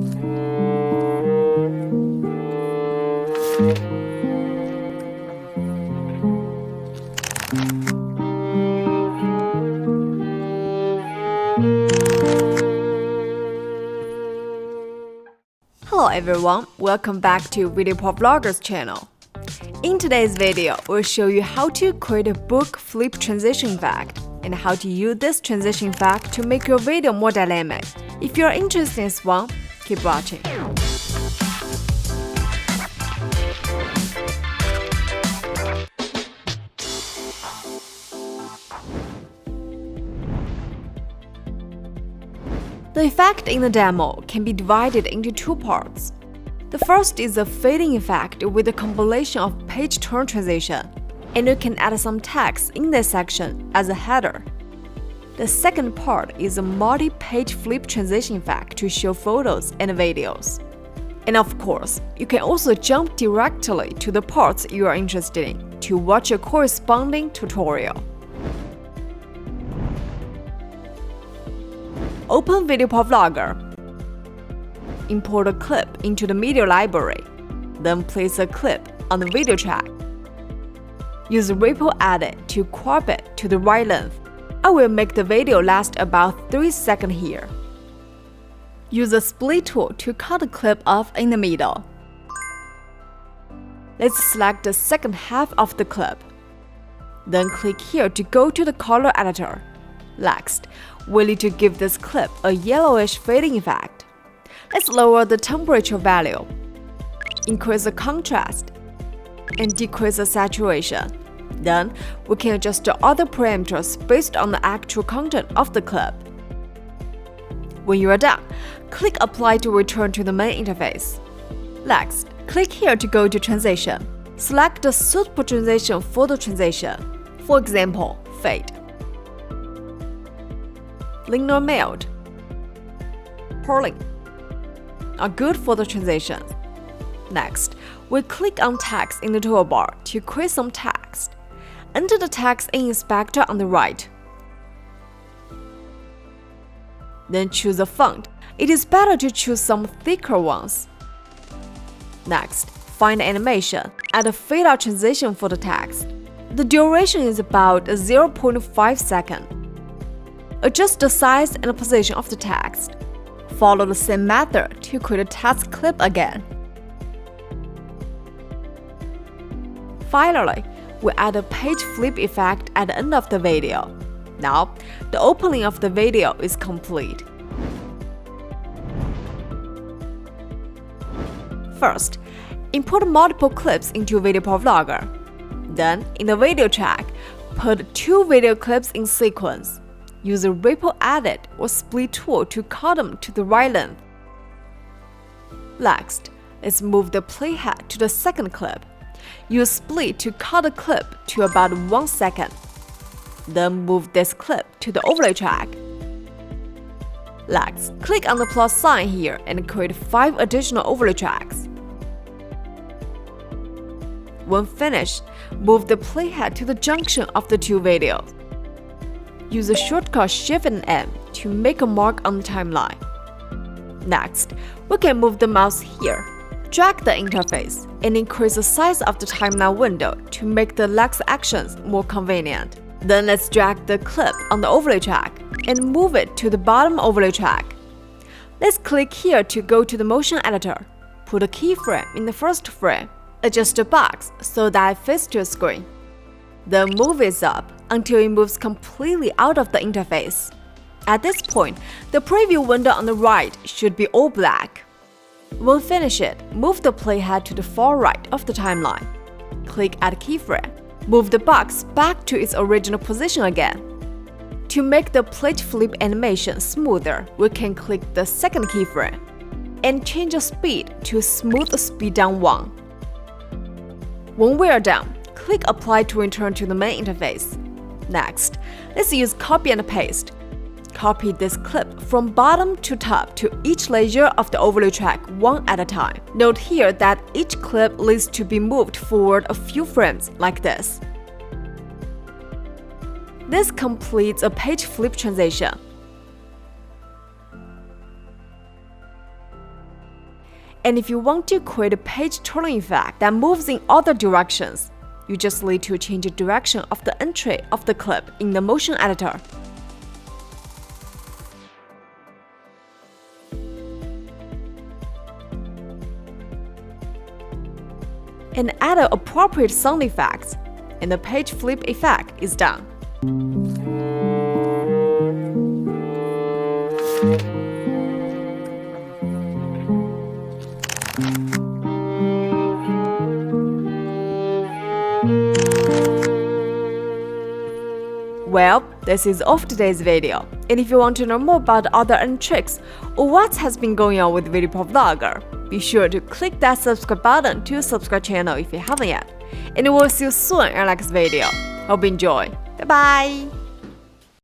Hello everyone, welcome back to VideoProc Vlogger's channel. In today's video, we'll show you how to create a book flip transition effect and how to use this transition effect to make your video more dynamic. If you're interested in this one, keep watching. The effect in the demo can be divided into two parts. The first is a fading effect with a compilation of page turn transition, and you can add some text in this section as a header. The second part is a multi-page flip transition effect to show photos and videos. And of course, you can also jump directly to the parts you are interested in to watch a corresponding tutorial. Open VideoProc Vlogger. Import a clip into the media library. Then place a clip on the video track. Use Ripple Edit to crop it to the right length. I will make the video last about 3 seconds here. Use the split tool to cut the clip off in the middle. Let's select the second half of the clip. Then click here to go to the color editor. Next, we need to give this clip a yellowish fading effect. Let's lower the temperature value, increase the contrast, and decrease the saturation. Then, we can adjust the other parameters based on the actual content of the clip. When you are done, click Apply to return to the main interface. Next, click here to go to Transition. Select the suitable transition for the transition. For example, Fade, Linear Meld, Purling are good for the transitions. Next, we click on Text in the toolbar to create some text. Enter the text in Inspector on the right. Then choose a font. It is better to choose some thicker ones. Next, find animation. Add a fade-out transition for the text. The duration is about 0.5 seconds. Adjust the size and position of the text. Follow the same method to create a text clip again. Finally, we add a page flip effect at the end of the video. Now, the opening of the video is complete. First, import multiple clips into VideoProc Vlogger. Then, in the video track, put 2 video clips in sequence. Use a Ripple Edit or Split tool to cut them to the right length. Next, let's move the playhead to the second clip. Use Split to cut the clip to about 1 second. Then move this clip to the overlay track. Next, click on the plus sign here and create 5 additional overlay tracks. When finished, move the playhead to the junction of the 2 videos. Use the shortcut Shift and M to make a mark on the timeline. Next, we can move the mouse here, drag the interface, and increase the size of the timeline window to make the next actions more convenient. Then let's drag the clip on the overlay track and move it to the bottom overlay track. Let's click here to go to the motion editor. Put a keyframe in the first frame. Adjust the box so that it fits to the screen. Then move it up until it moves completely out of the interface. At this point, the preview window on the right should be all black. When finish it, move the playhead to the far right of the timeline. Click Add Keyframe. Move the box back to its original position again. To make the page flip animation smoother, we can click the second keyframe and change the speed to Smooth Speed Down 1. When we are done, click Apply to return to the main interface. Next, let's use Copy and Paste. Copy this clip from bottom to top to each layer of the overlay track one at a time. Note here that each clip needs to be moved forward a few frames like this. This completes a page flip transition. And if you want to create a page turning effect that moves in other directions, you just need to change the direction of the entry of the clip in the motion editor. And add an appropriate sound effects, and the page flip effect is done. Well, this is all for today's video. And if you want to know more about other tricks or what has been going on with VideoProc Vlogger, be sure to click that subscribe button to subscribe channel if you haven't yet. And we'll see you soon in our next video. Hope you enjoy. Bye bye!